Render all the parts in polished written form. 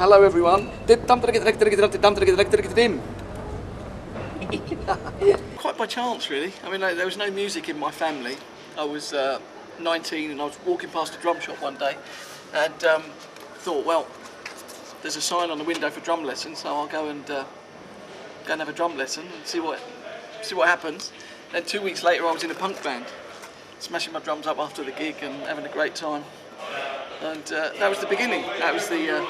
Hello everyone. Quite by chance really. I mean, there was no music in my family. I was 19 and I was walking past a drum shop one day and thought, well, there's a sign on the window for drum lessons, so I'll go and have a drum lesson and see what happens. Then 2 weeks later I was in a punk band, smashing my drums up after the gig and having a great time. And that was the beginning. That was the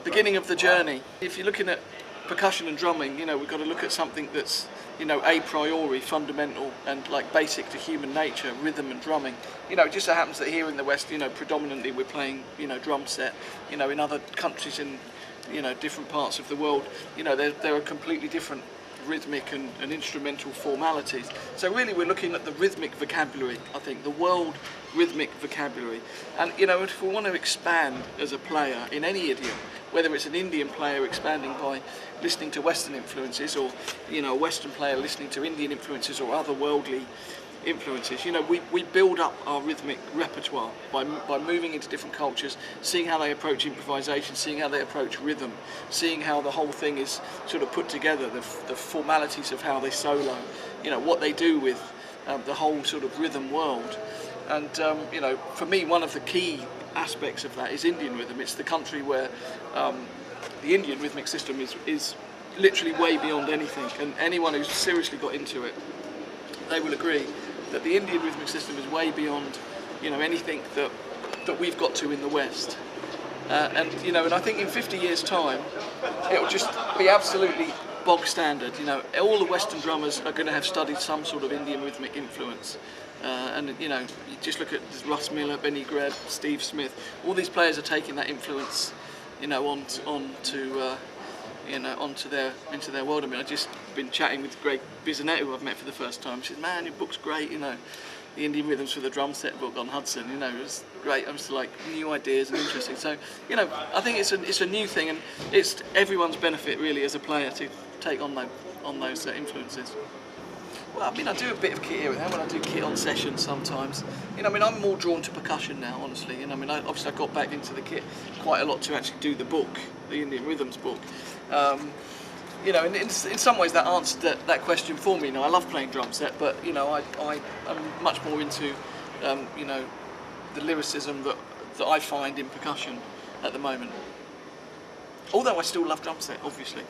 beginning of the journey. If you're looking at percussion and drumming, you know, we've got to look at something that's, you know, a priori fundamental and like basic to human nature, rhythm and drumming. You know, it just so happens that here in the West, you know, predominantly we're playing, you know, drum set. You know, in other countries in, you know, different parts of the world, you know, there are completely different rhythmic and instrumental formalities. So really we're looking at the rhythmic vocabulary, I think, the world rhythmic vocabulary. And you know, if we want to expand as a player in any idiom, whether it's an Indian player expanding by listening to Western influences, or you know, a Western player listening to Indian influences or other worldly influences, you know, we build up our rhythmic repertoire by moving into different cultures, seeing how they approach improvisation, seeing how they approach rhythm, seeing how the whole thing is sort of put together, the formalities of how they solo, you know, what they do with the whole sort of rhythm world. And you know, for me, one of the key aspects of that is Indian rhythm. It's the country where the Indian rhythmic system is literally way beyond anything, and anyone who's seriously got into it, they will agree that the Indian rhythmic system is way beyond, you know, anything that we've got to in the West. And you know, and I think in 50 years' time, it'll just be absolutely bog standard. You know, all the Western drummers are going to have studied some sort of Indian rhythmic influence. And you know, you just look at Russ Miller, Benny Greb, Steve Smith. All these players are taking that influence, you know, into their world. I mean, I've just been chatting with Greg Bisonet, who I've met for the first time. She said, "Man, your book's great. You know, the Indian Rhythms for the Drum Set book on Hudson. You know, it was great. I was like new ideas and interesting." So, you know, I think it's a new thing, and it's everyone's benefit really as a player to take on those influences. Well, I mean, I do a bit of kit here and there when I do kit on sessions sometimes. You know, I mean, I'm more drawn to percussion now, honestly. You know, I mean, obviously I got back into the kit quite a lot to actually do the book, the Indian Rhythms book. You know, in some ways that answered that question for me. You know, I love playing drum set, but you know, I'm much more into, you know, the lyricism that I find in percussion at the moment. Although I still love drum set, obviously.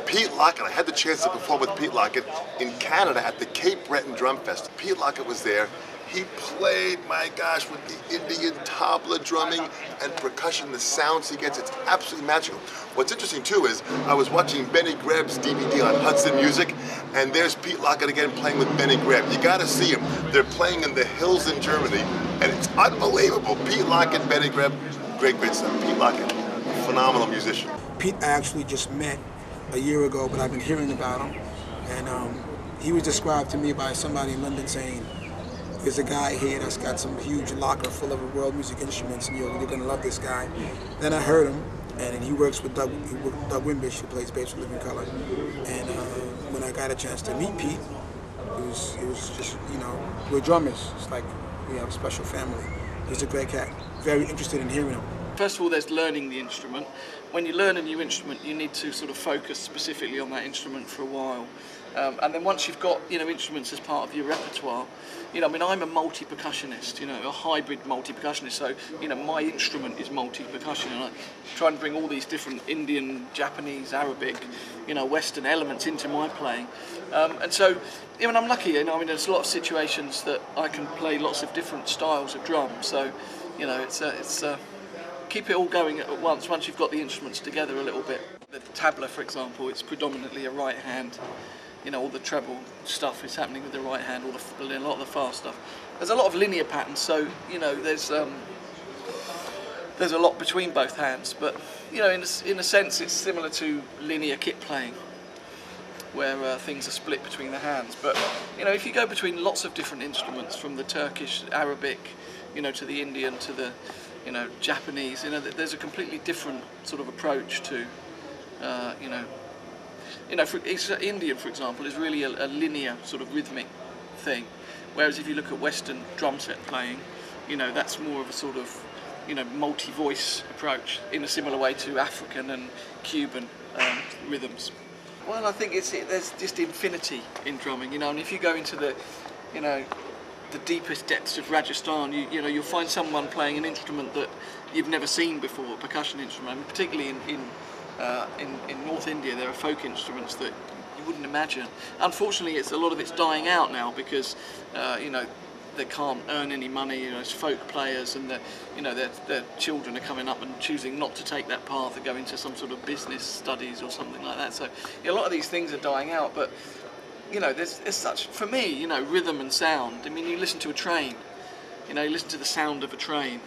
Pete Lockett, I had the chance to perform with Pete Lockett in Canada at the Cape Breton Drum Fest. Pete Lockett was there. He played, my gosh, with the Indian tabla drumming and percussion, the sounds he gets, it's absolutely magical. What's interesting too is I was watching Benny Greb's DVD on Hudson Music, and there's Pete Lockett again playing with Benny Greb. You gotta see him. They're playing in the hills in Germany, and it's unbelievable. Pete Lockett, Benny Greb, great stuff. Pete Lockett, phenomenal musician. Pete I actually just met a year ago, but I've been hearing about him, and he was described to me by somebody in London saying, "There's a guy here that's got some huge locker full of world music instruments, and you're gonna love this guy." Then I heard him, and he works with Doug Wimbish, who plays bass with Living Color. And when I got a chance to meet Pete, it was just, you know, we're drummers. It's like we have a special family. He's a great cat. Very interested in hearing him. First of all, there's learning the instrument. When you learn a new instrument, you need to sort of focus specifically on that instrument for a while. And then once you've got, you know, instruments as part of your repertoire, you know, I mean, I'm a multi-percussionist, you know, a hybrid multi-percussionist. So, you know, my instrument is multi-percussion, and I try and bring all these different Indian, Japanese, Arabic, you know, Western elements into my playing. And so, you know, I'm lucky, you know, I mean, there's a lot of situations that I can play lots of different styles of drum. So, you know, it's keep it all going at once you've got the instruments together a little bit. The tabla, for example, it's predominantly a right hand. You know, all the treble stuff is happening with the right hand, a lot of the fast stuff. There's a lot of linear patterns, so you know, there's a lot between both hands. But you know, in a sense, it's similar to linear kit playing, where things are split between the hands. But you know, if you go between lots of different instruments, from the Turkish, Arabic, you know, to the Indian, to the, you know, Japanese, you know, there's a completely different sort of approach to, Indian, for example, is really a linear sort of rhythmic thing, whereas if you look at Western drum set playing, you know, that's more of a sort of multi-voice approach in a similar way to African and Cuban rhythms. Well, I think there's just infinity in drumming, and if you go into the deepest depths of Rajasthan, you'll find someone playing an instrument that you've never seen before, a percussion instrument. And particularly in North India, there are folk instruments that you wouldn't imagine. Unfortunately, a lot of it's dying out now because they can't earn any money. As folk players, and their children are coming up and choosing not to take that path and go into some sort of business studies or something like that. So a lot of these things are dying out, but there's such, for me, rhythm and sound. I mean, you listen to a train, you listen to the sound of a train,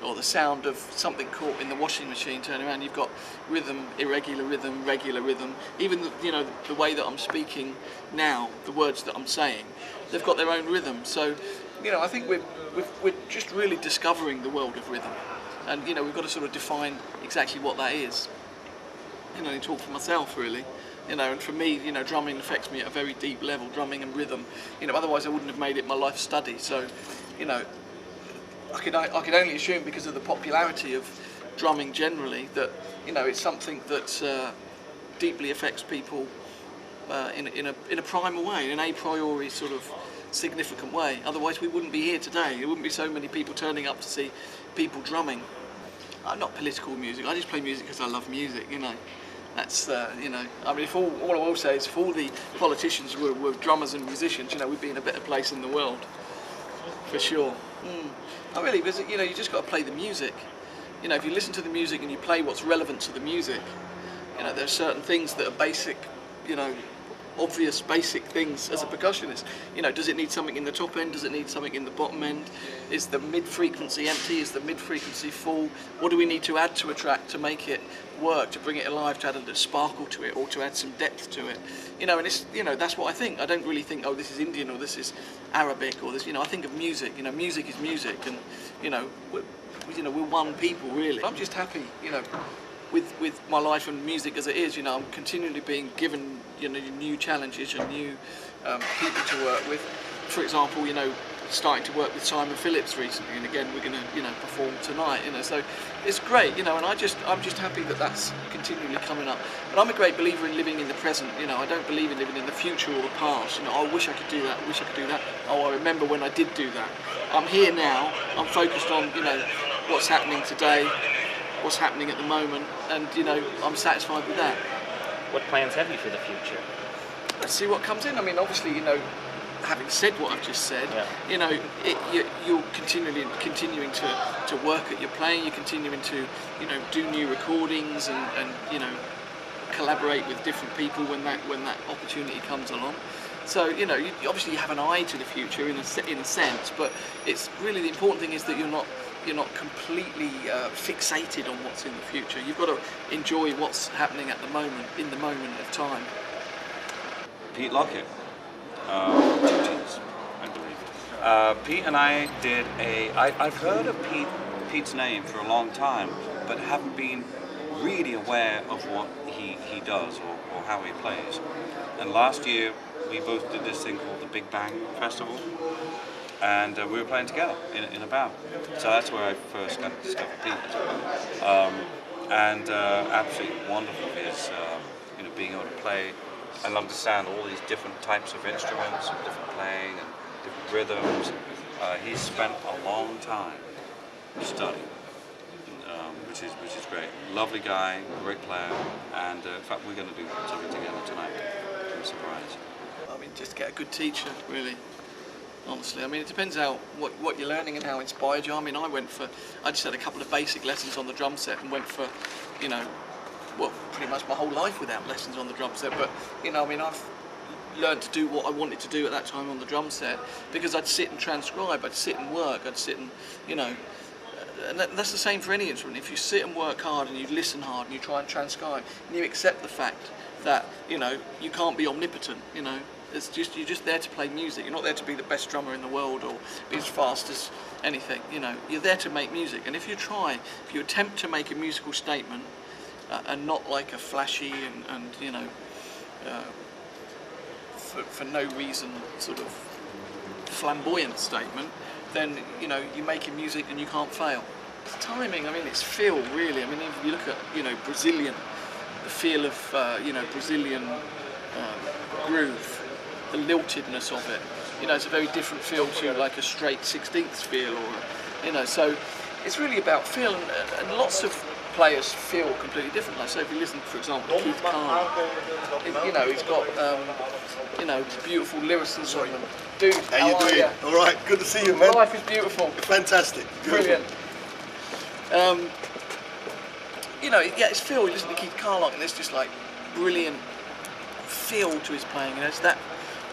or the sound of something caught in the washing machine, turn around, you've got rhythm, irregular rhythm, regular rhythm. Even the way that I'm speaking now, the words that I'm saying, they've got their own rhythm. So, I think we're just really discovering the world of rhythm, and we've got to sort of define exactly what that is. I talk for myself really. And for me, drumming affects me at a very deep level, drumming and rhythm. Otherwise I wouldn't have made it my life study. So, I could only assume, because of the popularity of drumming generally, that it's something that deeply affects people in a primal way, in an a priori sort of significant way. Otherwise we wouldn't be here today. There wouldn't be so many people turning up to see people drumming. I'm not political music. I just play music because I love music. That's, I mean, if all I will say is if all the politicians were drummers and musicians, we'd be in a better place in the world, for sure. Oh, really, because, you just got to play the music. If you listen to the music and you play what's relevant to the music, there are certain things that are basic, obvious basic things as a percussionist. Does it need something in the top end? Does it need something in the bottom end? Is the mid-frequency empty? Is the mid-frequency full? What do we need to add to a track to make it work, to bring it alive, to add a sparkle to it, or to add some depth to it? And it's, that's what I think. I don't really think, oh, this is Indian or this is Arabic or this, I think of music. Music is music, and we're one people really. I'm just happy, with my life and music as it is. I'm continually being given new challenges and new people to work with. For example, starting to work with Simon Phillips recently, and again we're going to perform tonight. So it's great, and I'm just happy that that's continually coming up. But I'm a great believer in living in the present. I don't believe in living in the future or the past. I wish I could do that. I wish I could do that. Oh, I remember when I did do that. I'm here now. I'm focused on what's happening today, what's happening at the moment, and I'm satisfied with that. What plans have you for the future? Let's see what comes in. I mean, obviously, having said what I've just said, you're continuing to work at your playing. You're continuing to do new recordings and collaborate with different people when that opportunity comes along. So you obviously have an eye to the future in a sense, but it's really the important thing is that you're not completely fixated on what's in the future. You've got to enjoy what's happening at the moment, in the moment of time. Pete Lockett, 2 T's, I believe. Pete and I did I've heard of Pete's name for a long time, but haven't been really aware of what he does or how he plays. And last year we both did this thing called the Big Bang Festival, and we were playing together in a band. So that's where I first got to discover Pete as well. Absolutely wonderful is being able to play and understand all these different types of instruments, and different playing and different rhythms. He's spent a long time studying, which is great. Lovely guy, great player, and in fact we're going to do something together tonight. I'm surprised. I mean, just get a good teacher, really. Honestly, I mean, it depends what you're learning and how inspired you are. I mean, I just had a couple of basic lessons on the drum set and went for, pretty much my whole life without lessons on the drum set. But I mean, I've learned to do what I wanted to do at that time on the drum set because I'd sit and transcribe, I'd sit and work, I'd sit and and that's the same for any instrument. If you sit and work hard and you listen hard and you try and transcribe and you accept the fact that you can't be omnipotent, it's just, you're just there to play music. You're not there to be the best drummer in the world or be as fast as anything. You're there to make music. And if you attempt to make a musical statement and not like a flashy and for no reason sort of flamboyant statement, then you're making music and you can't fail. It's timing. I mean, it's feel really. I mean, if you look at Brazilian, the feel of Brazilian groove, the liltedness of it. It's a very different feel to like a straight 16th feel, or so it's really about feel, and lots of players feel completely different. Like, so if you listen, for example, to Keith Carr, he's got beautiful lyricism. And, dude, how you doing? You? All right, good to see you, man. Life is beautiful. Fantastic. Brilliant. It's feel. You listen to Keith Carr, and there's just like brilliant feel to his playing. It's that.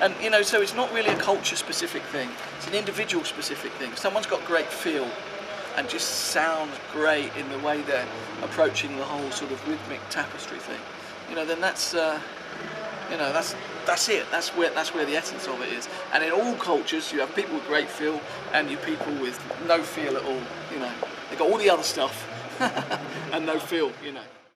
And so it's not really a culture-specific thing. It's an individual-specific thing. If someone's got great feel and just sounds great in the way they're approaching the whole sort of rhythmic tapestry thing, then that's it. That's where the essence of it is. And in all cultures, you have people with great feel and you people with no feel at all. They got all the other stuff and no feel.